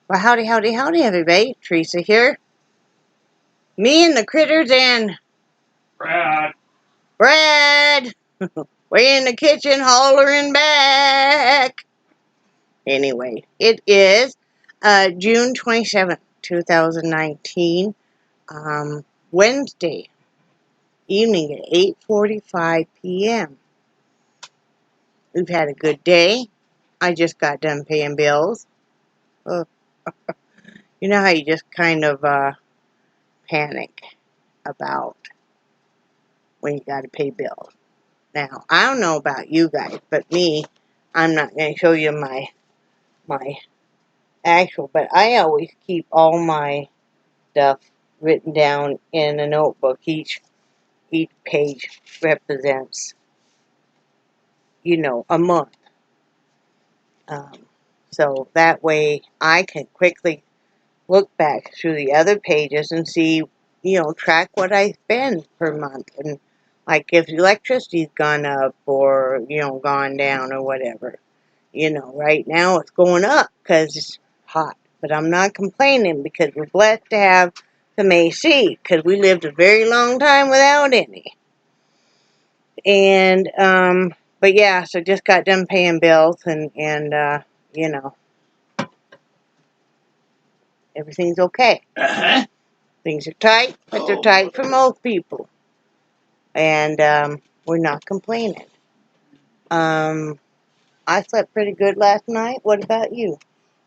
Well, howdy, howdy, howdy, everybody. Theresa here. Me and the critters and Brad. Brad. We're in the kitchen hollering back. Anyway, it is June 27th, 2019, Wednesday evening at 8:45 p.m. We've had a good day. I just got done paying bills. Oh, you know how you just kind of panic about when you got to pay bills. Now, I don't know about you guys, but me, I'm not going to show you my actual, but I always keep all my stuff written down in a notebook. Each page represents, a month. So that way I can quickly look back through the other pages and see, track what I spend per month. And like if electricity's gone up or, gone down or whatever. Right now it's going up because it's hot. But I'm not complaining because we're blessed to have some AC because we lived a very long time without any. And, but yeah, so just got done paying bills and everything's okay. Things are tight, but they're tight for most people. And we're not complaining. I slept pretty good last night. What about you?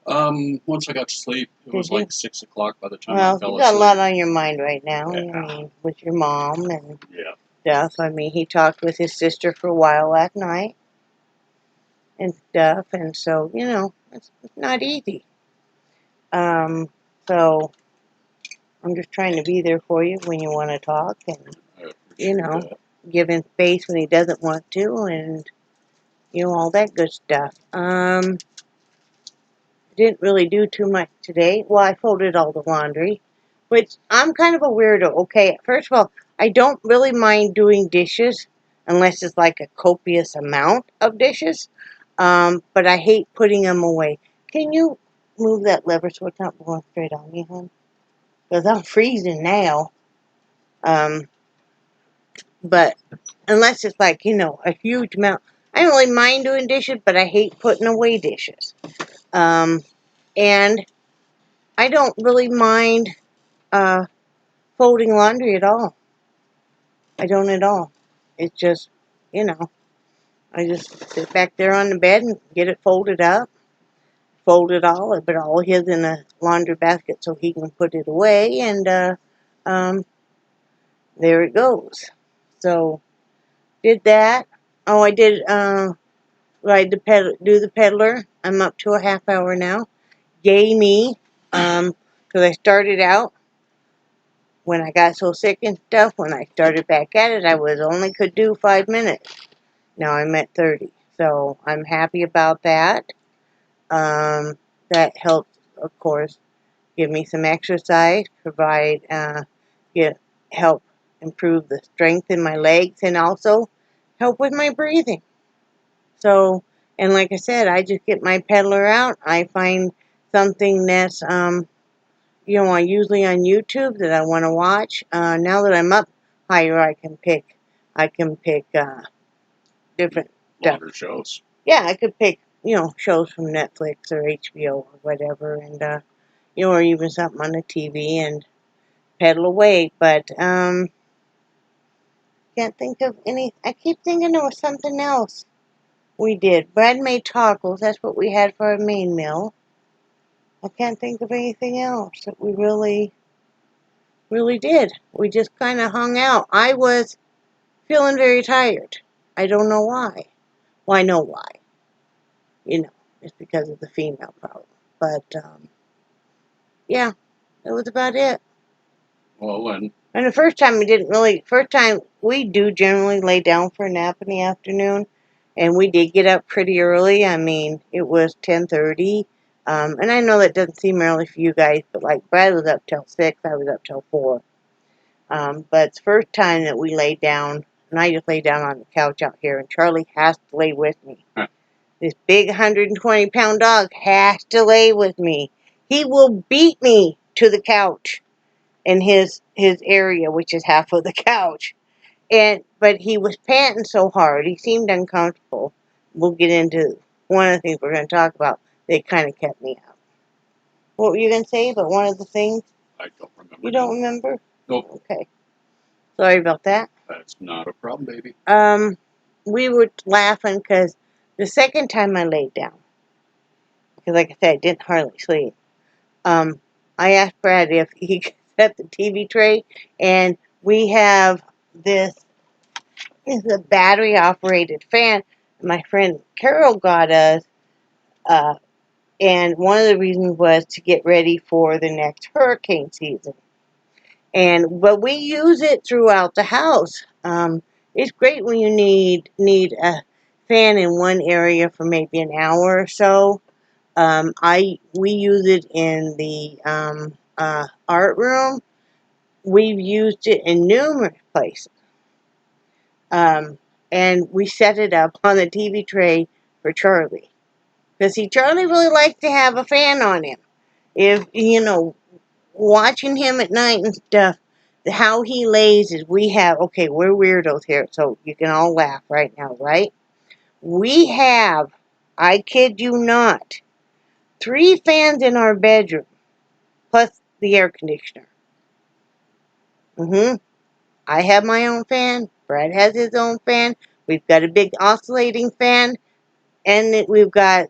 Once I got to sleep, it was like 6 o'clock by the time I Well, fell you got a asleep. lot on your mind right now. Yeah. I mean, with your mom and Yeah. stuff. I mean, he talked with his sister for a while last night and stuff. And so, it's not easy. So I'm just trying to be there for you when you want to talk and, I appreciate that. give him space when he doesn't want to and, all that good stuff. Didn't really do too much today. Well, I folded all the laundry, which I'm kind of a weirdo. Okay, first of all, I don't really mind doing dishes unless it's like a copious amount of dishes. But I hate putting them away. Can you move that lever so it's not blowing straight on me, hon? Because I'm freezing now. But unless it's like, a huge amount. I don't really mind doing dishes, but I hate putting away dishes. And I don't really mind folding laundry at all. I don't at all. It's just, I just sit back there on the bed and get it folded up, fold it all, but all his in a laundry basket so he can put it away, and there it goes. So, did that. Oh, I did do the peddler. I'm up to a half hour now. Yay me, because I started out when I got so sick and stuff. When I started back at it, I could do 5 minutes. Now I'm at 30, so I'm happy about that. That helps, of course, give me some exercise, help improve the strength in my legs, and also help with my breathing. So, and like I said, I just get my peddler out. I find something that's, usually on YouTube that I want to watch. Now that I'm up higher, I can pick different stuff. Longer shows. Yeah, I could pick, shows from Netflix or HBO or whatever, and, or even something on the TV and pedal away. But, can't think of any. I keep thinking there was something else we did. Brad made tacos. That's what we had for our main meal. I can't think of anything else that we really did. We just kind of hung out. I was feeling very tired. I don't know why. Well, I know why. It's because of the female problem. But, yeah, that was about it. Well, And the first time we do generally lay down for a nap in the afternoon. And we did get up pretty early. I mean, it was 10:30. And I know that doesn't seem early for you guys, but like Brad was up till 6, I was up till 4. But it's the first time that we laid down, and I just lay down on the couch out here, and Charlie has to lay with me. This big 120-pound dog has to lay with me. He will beat me to the couch in his area, which is half of the couch. But he was panting so hard, he seemed uncomfortable. We'll get into one of the things we're going to talk about. They kind of kept me out. What were you going to say about one of the things? I don't remember. You don't remember? Nope. Okay. Sorry about that. That's not a problem, baby. We were laughing because the second time I laid down, because like I said, I didn't hardly sleep. I asked Brad if he could set the TV tray, and we have this is a battery operated fan. My friend Carol got us, and one of the reasons was to get ready for the next hurricane season. But we use it throughout the house. It's great when you need a fan in one area for maybe an hour or so. We use it in the art room. We've used it in numerous places. And we set it up on the TV tray for Charlie. Because Charlie really likes to have a fan on him. If, watching him at night and stuff, how he lays is we're weirdos here, so you can all laugh right now, right? We have, I kid you not, 3 fans in our bedroom, plus the air conditioner. I have my own fan. Brad has his own fan. We've got a big oscillating fan. And we've got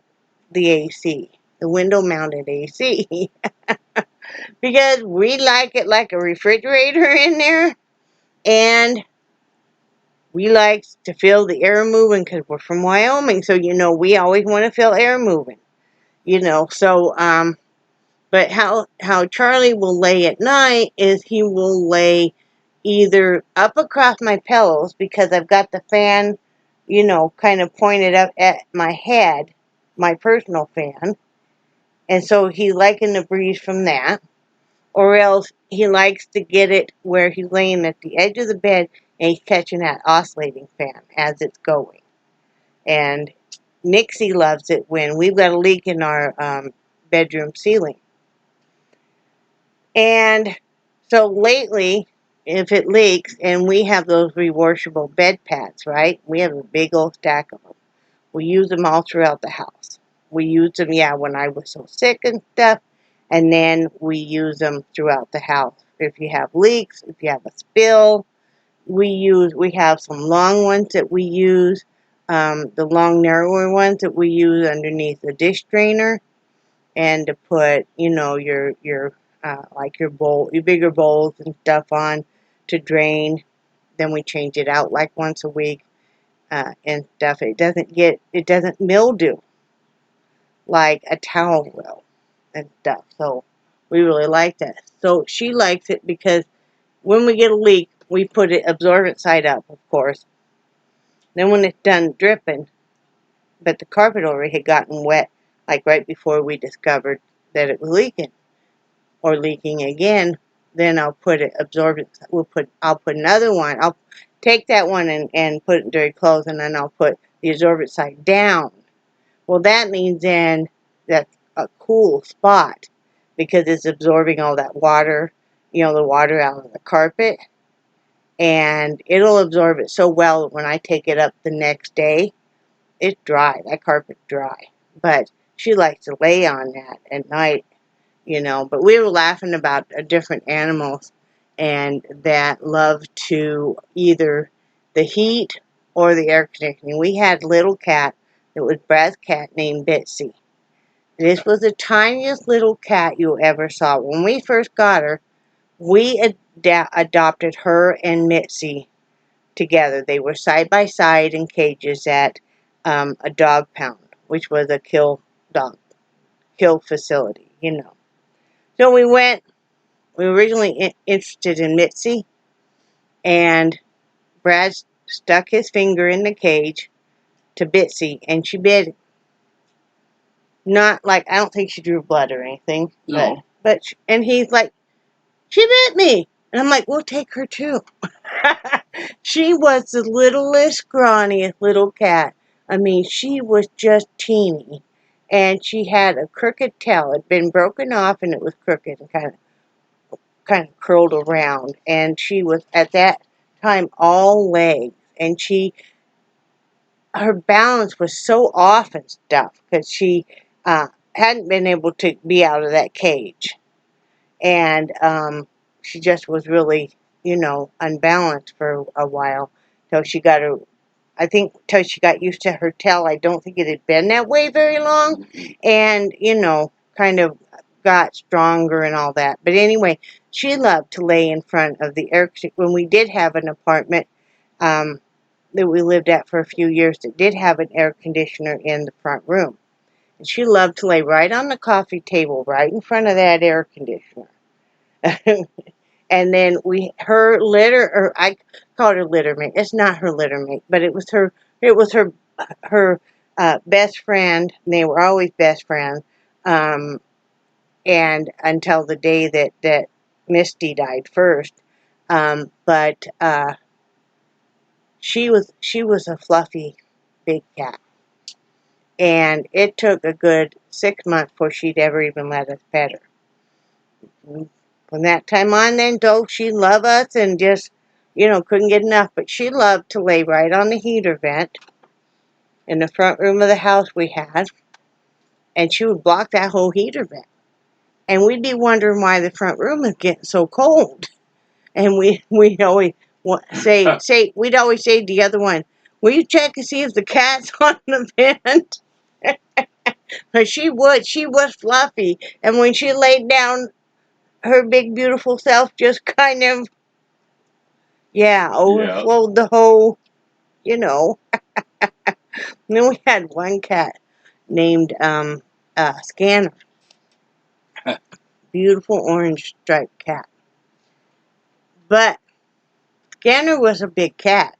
the AC, the window-mounted AC. Because we like it like a refrigerator in there. And we like to feel the air moving because we're from Wyoming. So, we always want to feel air moving. But how Charlie will lay at night is he will lay either up across my pillows because I've got the fan, kind of pointed up at my head, my personal fan. And so he's liking the breeze from that. Or else he likes to get it where he's laying at the edge of the bed and he's catching that oscillating fan as it's going. And Nixie loves it when we've got a leak in our bedroom ceiling. And so lately, if it leaks, and we have those rewashable bed pads, right? We have a big old stack of them. We use them all throughout the house. We use them, when I was so sick and stuff, and then we use them throughout the house. If you have leaks, if you have a spill, we have some long ones that we use, the long, narrower ones that we use underneath the dish drainer, and to put, your like your bowl, your bigger bowls and stuff on to drain. Then we change it out like once a week and stuff. It doesn't mildew like a towel will and stuff. So we really like that. So she likes it because when we get a leak, we put it absorbent side up, of course. Then when it's done dripping, but the carpet already had gotten wet, like right before we discovered that it was leaking. Or leaking again, then I'll put it absorbent. I'll put another one. I'll take that one and put it in dirty clothes, and then I'll put the absorbent side down. Well, that means then that's a cool spot because it's absorbing all that water, the water out of the carpet, and it'll absorb it so well that when I take it up the next day, it's dry. That carpet's dry. But she likes to lay on that at night. But we were laughing about different animals and that love to either the heat or the air conditioning. We had a little cat that was Brad's cat named Bitsy. This was the tiniest little cat you ever saw. When we first got her, we adopted her and Mitzi together. They were side by side in cages at a dog pound, which was a kill facility, So we were originally interested in Mitzi, and Brad stuck his finger in the cage to Bitsy, and she bit him. Not like, I don't think she drew blood or anything. No. And he's like, she bit me. And I'm like, we'll take her too. She was the littlest, scrawniest little cat. I mean, she was just teeny. and she had a crooked tail. It had been broken off, and it was crooked and kind of curled around. And she was at that time all legs, and her balance was so off and stuff because she hadn't been able to be out of that cage, and she just was really, unbalanced for a while till she got her. I think till she got used to her tail. I don't think it had been that way very long, and kind of got stronger and all that. But anyway, she loved to lay in front of the air conditioner. When we did have an apartment that we lived at for a few years that did have an air conditioner in the front room, and she loved to lay right on the coffee table, right in front of that air conditioner. And then her litter, or I called her litter mate. It's not her litter mate, but it was her best friend. And they were always best friends. And until the day that Misty died first. But she was a fluffy big cat. And it took a good 6 months before she'd ever even let us pet her. From that time on, then, though, she loved us and just, couldn't get enough. But she loved to lay right on the heater vent in the front room of the house we had, and she would block that whole heater vent. And we'd be wondering why the front room is getting so cold. And we'd always we'd always say to the other one, "Will you check and see if the cat's on the vent?" But she was fluffy, and when she laid down, her big, beautiful self just kind of, overflowed the whole, And then we had one cat named Scanner. Beautiful orange striped cat. But Scanner was a big cat.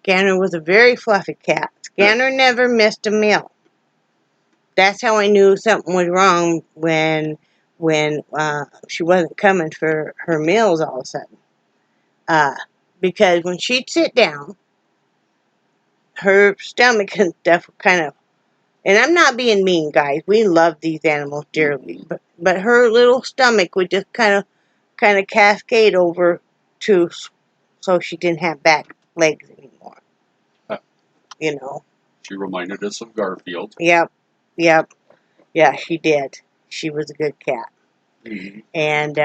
Scanner was a very fluffy cat. Scanner never missed a meal. That's how I knew something was wrong when she wasn't coming for her meals all of a sudden. Because when she'd sit down, her stomach and stuff kind of, and I'm not being mean, guys. We love these animals dearly, but her little stomach would just kind of cascade over to, so she didn't have back legs anymore. She reminded us of Garfield. Yep. Yeah, she did. She was a good cat. Mm-hmm. And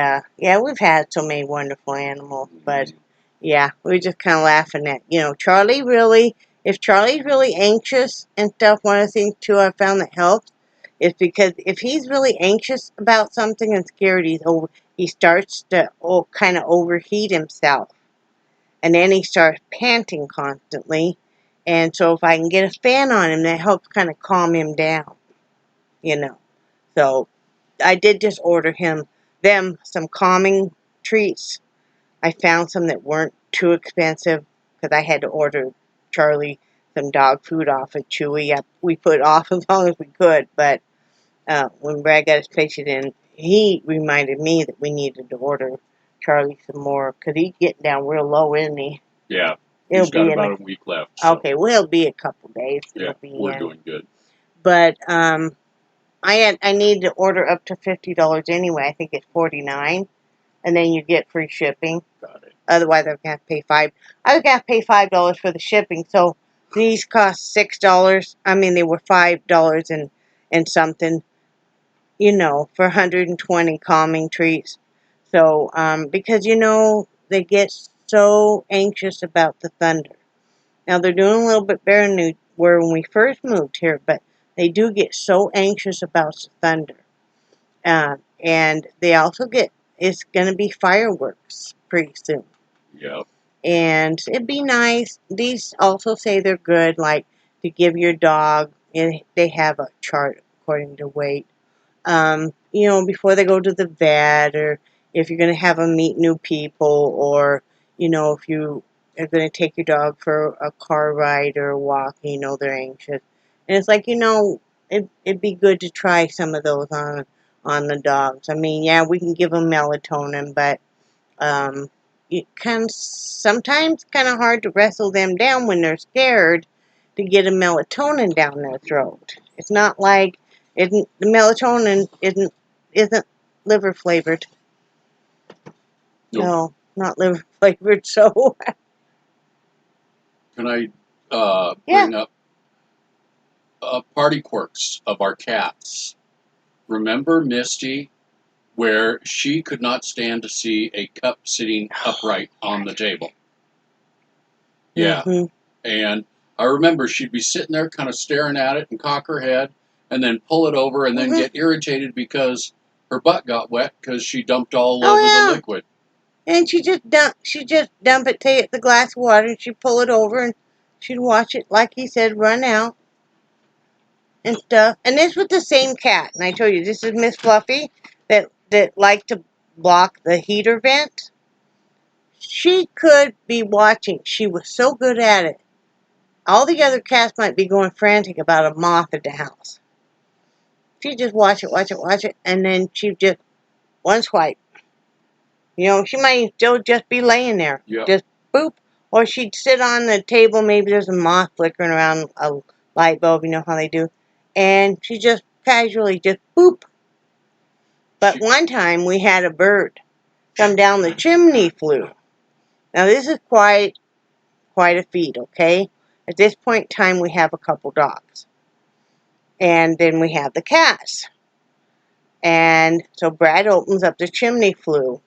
we've had so many wonderful animals, but we're just kind of laughing at, Charlie really. If Charlie's really anxious and stuff, one of the things too I found that helps is because if he's really anxious about something and scared, he starts to kind of overheat himself, and then he starts panting constantly. And so if I can get a fan on him, that helps kind of calm him down. So I did just order them some calming treats. I found some that weren't too expensive because I had to order Charlie some dog food off of Chewy. We put off as long as we could, but when Brad got his patient in, he reminded me that we needed to order Charlie some more because he's getting down real low, isn't he? Yeah, he's got about a week left. So. Okay, well, it'll be a couple days. Yeah, we're doing good. But I need to order up to $50 anyway. I think it's $49, and then you get free shipping. Got it. Otherwise, I'm gonna have to pay $5. I was gonna have to pay $5 for the shipping. So these cost $6. I mean, they were $5 and something. For 120 calming treats. So because they get so anxious about the thunder. Now they're doing a little bit better than they were when we first moved here, but they do get so anxious about the thunder. And they also it's going to be fireworks pretty soon. Yep. And it'd be nice. These also say they're good, like to give your dog, and they have a chart according to weight. Before they go to the vet, or if you're going to have them meet new people, or, if you are going to take your dog for a car ride or a walk, they're anxious. And it's like, it'd be good to try some of those on the dogs. I mean, we can give them melatonin, but sometimes kind of hard to wrestle them down when they're scared to get a melatonin down their throat. It's not like the melatonin isn't liver flavored. Nope. No, not liver flavored. So Can I yeah. bring up party quirks of our cats? Remember Misty, where she could not stand to see a cup sitting upright on the table? Yeah. Mm-hmm. And I remember she'd be sitting there kind of staring at it and cock her head and then pull it over and then get irritated because her butt got wet because she dumped all over the liquid. And she just dump it, take the glass of water, and she'd pull it over, and she'd watch it, like he said, run out and stuff. And this was the same cat. And I told you, this is Miss Fluffy that liked to block the heater vent. She could be watching. She was so good at it. All the other cats might be going frantic about a moth at the house. She'd just watch it, and then she'd just one swipe. You know, she might still just be laying there. Yep. Just boop. Or she'd sit on the table, maybe there's a moth flickering around a light bulb, you know how they do. And she just casually just boop. But one time we had a bird come down the chimney flue. Now this is quite a feat, okay? At this point in time we have a couple dogs. And then we have the cats. And so Brad opens up the chimney flue.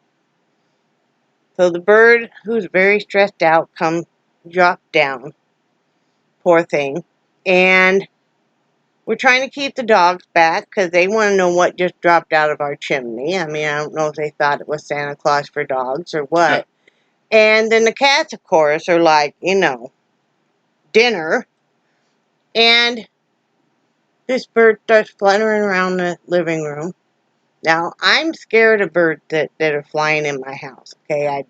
So the bird, who's very stressed out, dropped down. Poor thing. And we're trying to keep the dogs back because they want to know what just dropped out of our chimney. I mean, I don't know if they thought it was Santa Claus for dogs or what. And then the cats, of course, are like, dinner. And this bird starts fluttering around the living room. Now, I'm scared of birds that are flying in my house, okay?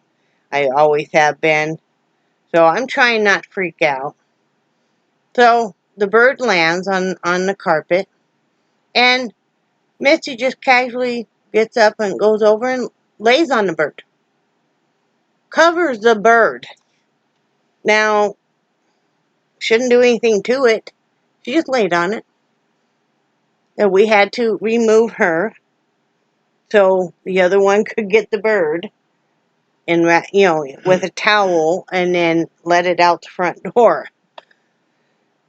I always have been. So I'm trying not to freak out. So the bird lands on the carpet, and Misty just casually gets up and goes over and lays on the bird. Covers the bird. Now, shouldn't do anything to it. She just laid on it. And we had to remove her so the other one could get the bird and, with a towel and then let it out the front door.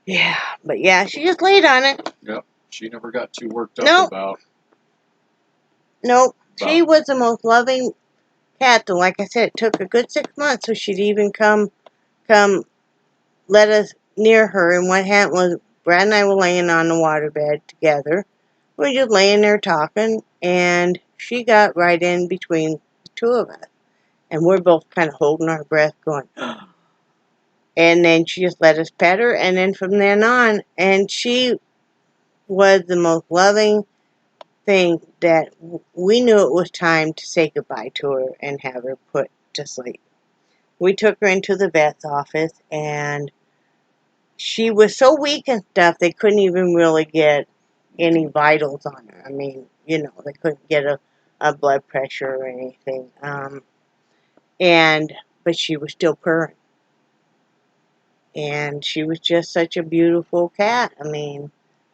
Yeah, but yeah, she just laid on it. Yep, she never got too worked up about. Nope, she was the most loving cat. Though, like I said, it took a good 6 months so she'd even come let us near her. And what happened was Brad and I were laying on the waterbed together. We were just laying there talking, and she got right in between the two of us. And we're both kind of holding our breath going, and then she just let us pet her, and then from then on, and she was the most loving thing that we knew it was time to say goodbye to her and have her put to sleep. We took her into the vet's office, and she was so weak and stuff, they couldn't even really get any vitals on her. I mean, they couldn't get a blood pressure or anything. But she was still purring. And she was just such a beautiful cat. I mean,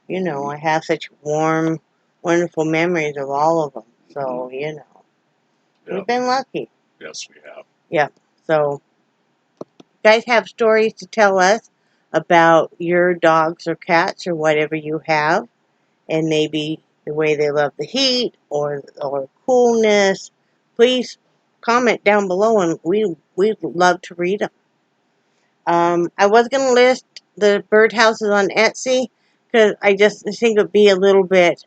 I have such warm, wonderful memories of all of them. So, we've been lucky. Yes, we have. Yep. So, you guys have stories to tell us about your dogs or cats or whatever you have, and maybe the way they love the heat or coolness, please comment down below, and we'd love to read them. I was going to list the birdhouses on Etsy because I just think it would be a little bit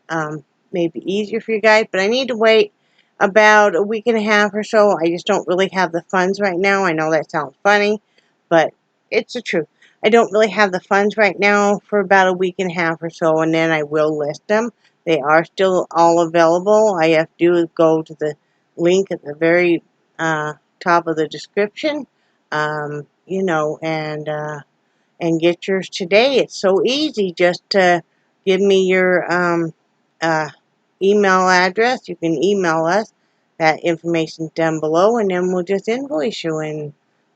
maybe easier for you guys, but I need to wait about a week and a half or so. I just don't really have the funds right now. I know that sounds funny, but it's the truth. I don't really have the funds right now for about a week and a half or so, and then I will list them. They are still all available. All you have to do is go to the link at the very top of the description, and get yours today. It's so easy. Just to give me your email address. You can email us. That information's down below, and then we'll just invoice you and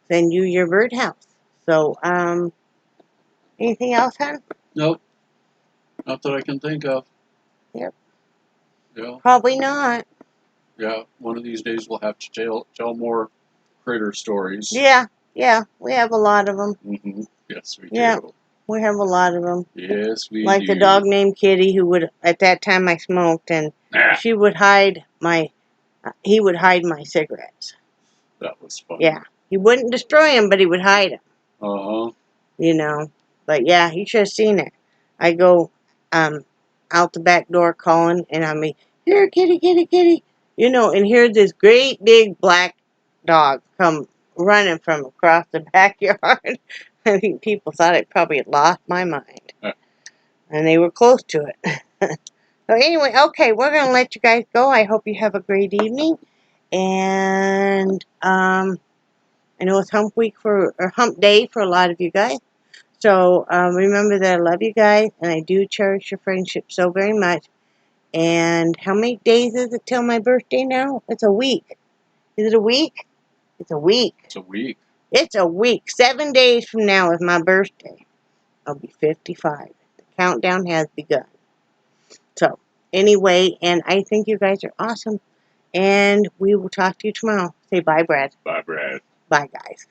send you your birdhouse. So, anything else, hon? Nope. Not that I can think of. Yep. Yeah. Probably not. Yeah. One of these days we'll have to tell more critter stories. Yeah, we have a lot of them. Mm-hmm. Yes, we Yeah. do. We have a lot of them. Yes, we like do. the dog named Kitty, who would, at that time I smoked, and she would hide he would hide my cigarettes. That was fun. Yeah. He wouldn't destroy them, but he would hide them. Uh-huh. You know. But yeah, you should have seen it. I go out the back door calling, and I mean, here, Kitty, Kitty, Kitty. You know, and here's this great big black dog come running from across the backyard. I think people thought I probably had lost my mind. And they were close to it. So anyway, okay, we're going to let you guys go. I hope you have a great evening. And I know it's hump day for a lot of you guys. So remember that I love you guys, and I do cherish your friendship so very much. And how many days is it till my birthday now? It's a week. Is it a week? It's a week. It's a week. It's a week. 7 days from now is my birthday. I'll be 55. The countdown has begun. So, anyway, and I think you guys are awesome. And we will talk to you tomorrow. Say bye, Brad. Bye, Brad. Bye, guys.